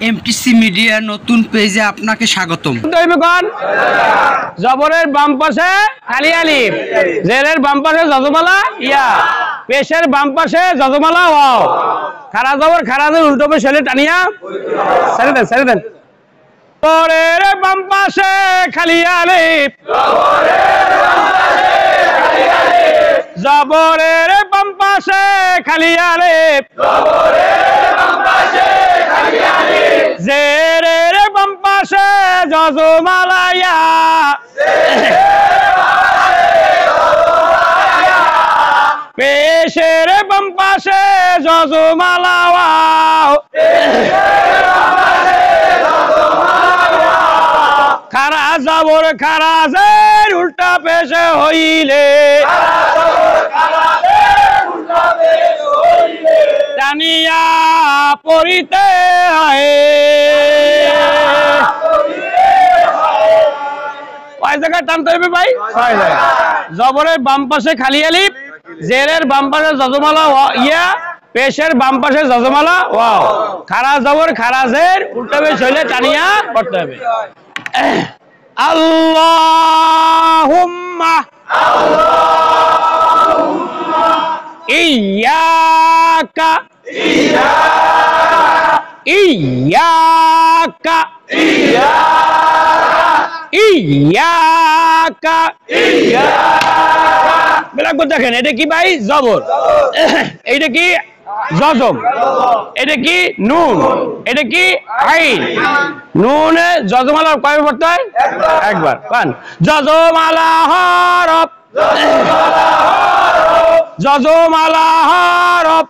MTC media নতুন পেজে আপনাকে স্বাগতম। জবরের বাম পাশে খালি আলিফ, জেরের বাম পাশে যজমালা ইয়া, পেশের বাম পাশে যজমালা ওয়াও, খারা জবর খারাজের উল্টো পেশে টানিয়া ছেড়ে দেন ছেড়ে দেন। জবরের বাম পাশে খালি আলিফ, জবরের বাম পাশে খালি আলিফ, জেরের বাম পাশে যজমালা ইয়া, পেশের বাম পাশে যজমালা ওয়াও, খারা জবর খারাজের উল্টা পেশে হইলে টানিয়া পড়িতে হয়। কয় জায়গায় টানতে হবে ভাই? ছয় জায়গায়। জবরের বাম পাশে খালি আলিফ, জেরের বাম পাশে যজমালা ইয়া, পেশের বাম পাশে যজমালা ওয়াও, খারা জবর খারাজের উল্টা পেশ হইলে টানিয়া পড়তে হবে। আল্লাহুম্মা ইয়্যাকা ইয়্যাকা ইয়্যাকা বিরাগ দেখেন, এটা কি ভাই? জবর। এইটা কি? জজম। এটা কি? নুন। এটা কি? আইন। নুনে যজমালা কয়বার পড়তে হয়? একবার। কারণ যজমালা হরফ, যজমালা হরফ,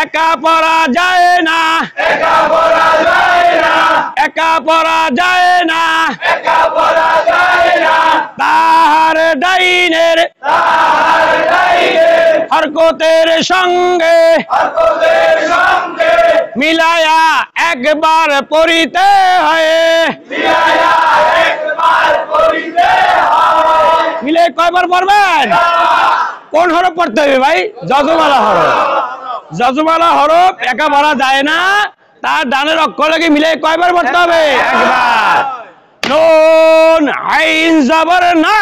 একা পড়া যায় না, একা পড়া যায় না, একা পড়া যায় না, একা পড়া যায় না, তাহার ডাইনের হরকতের সঙ্গে মিলায়া একবার পড়িতে হয়, মিলে কয়বার পড়বেন? কোন হরফ পড়তে হবে ভাই? যজমালা হরফ। যজমালা হরফ একা পড়া যায় না, তার ডানের অক্ষর লাগে মিলে কয়বার পড়তে হবে? একবার। নুন আইন জবর না,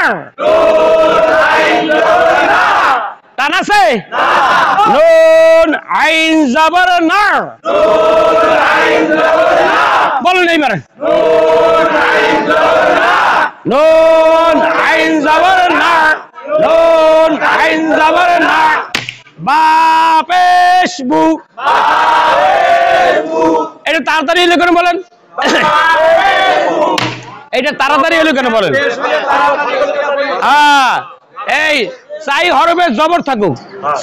টান আছে? নুন আইন জবর না, বলুন এইবার। নুন আইন জবর না, নুন আইন জবর না, বা পেশ বু। এটা তাড়াতাড়ি হলো কেন বলেন? এটা তাড়াতাড়ি হলো কেন বলেন? হ্যাঁ, এই চাই হরফে জবর থাকুক,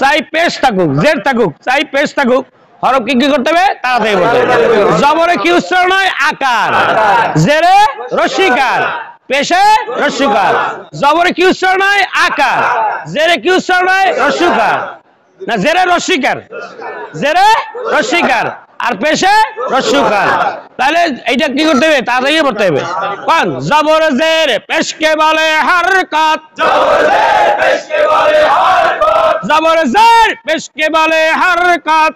চাই পেশ থাকুক, জের থাকুক, চাই পেশ থাকুক, হরফ কি কি করতে হবে? তাড়াতাড়ি বলতে হবে। জবরে কি উচ্চারণ হয়? আকার। জেরে রস্যিকার, পেশে রস্যিকার। জবরে কি উচ্চারণ হয়? আকার। জেরে কি উচ্চারণ হয়? রস্যিকার। না, জেরে রস্যিকার, জেরে রস্যিকার, আর পেশে রস্যিকার। তাহলে এইটা কি করতে হবে? তাড়াতাড়ি পড়তে হবে। কোন? জবর জের পেশকে বলে হরকত, জবর জের পেশকে বলে হরকত,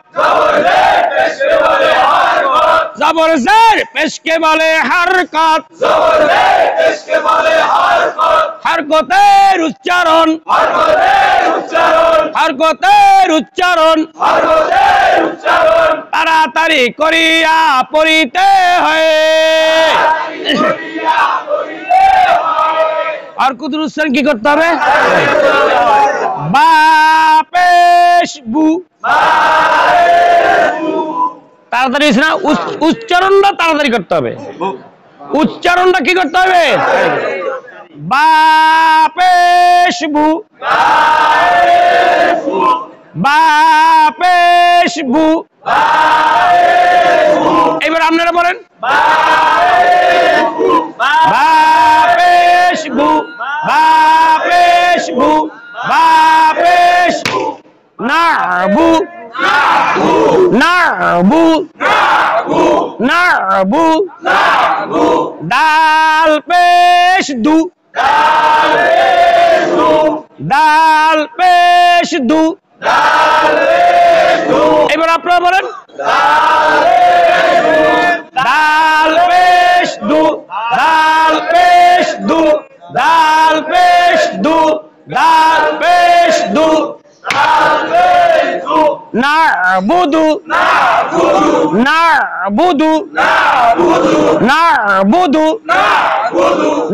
জবর জের পেশকে বলে হরকত, হরকতের উচ্চারণ, হরকতের উচ্চারণ তাড়াতাড়ি করিয়া পড়িতে হয়। আর কুতুর উচ্চারণ কি করতে হবে? বা পেশ বু। তাড়াতাড়ি না, উচ্চারণটা তাড়াতাড়ি করতে হবে। উচ্চারণটা কি করতে হবে? বা পেশ বু, বা পেশ বু। এবার আপনারা বলেন, বা পেশ বু, বা পেশ বু, বা পেশ না বু, না বু, না বু, ডাল পেশ দু, ডাল পেশ দু, এবার আপনারা বলেন না'বুদু না'বুদু না'বুদু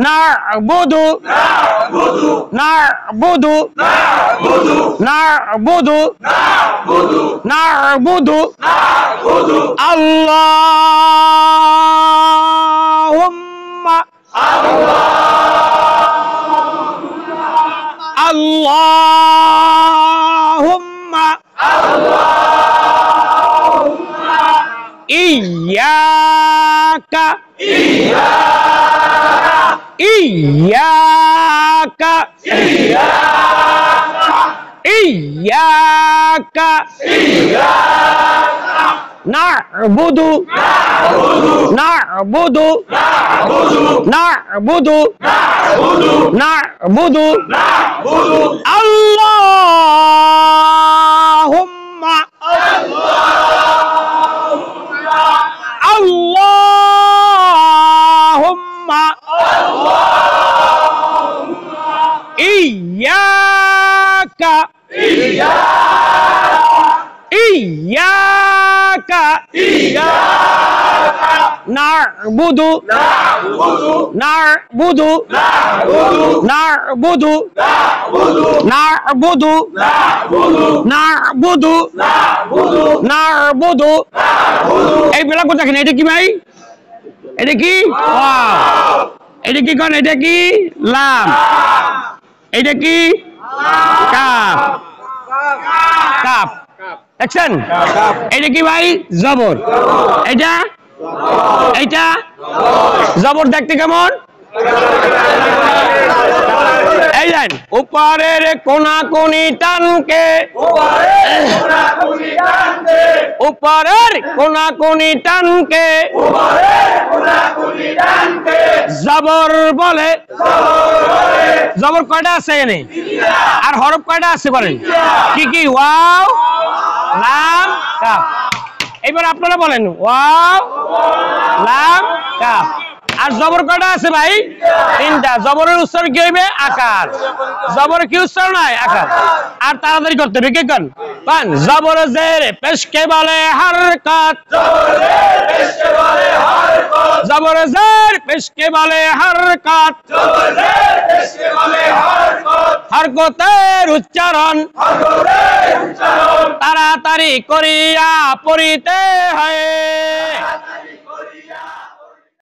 না'বুদু না'বুদু না'বুদু না'বুদু আল্লাহুম্মা আল্লাহুম্মা ইয়্যাকা ইয়্যাকা ইয়্যাকা না'বুদু না'বুদু না'বুদু না'বুদু আল্লাহুম্মা আল্লাহুম্মা ইয়্যাকা ইয়্যাকা না'বুদু না'বুদু না'বুদু না'বুদু না'বুদু না'বুদু এই বেলা কোথা কেন এটা কি ভাই এটা কি ওয়াও এটা কি কোন এটা কি লাম এটা কি কাফ কাফ দেখছেন এটা কি ভাই জবর এটা এইটা জবর দেখতে কেমন এই দেন উপরের কোনাকুনি টানকে উপরের কোনাকুনি টানকে জবর বলে জবর কয়টা আছে এখানে আর হরফ কয়টা আছে বলেন কি কি ওয়াও লাম কাফ এবার আপনারা বলেন ওয়াও লাম কাফ আর জবর কয়টা আছে ভাই তিনটা জবরের উচ্চারণ কি হইবে আকার জবরের কি উচ্চারণ হয় আকার আর তাড়াতাড়ি করতে হবে কি কোন পান জবর জের পেশকে বলে হরকত জবর জের পেশকে বলে হরকত হরকতের উচ্চারণ তাড়াতাড়ি করিয়া পড়িতে হয়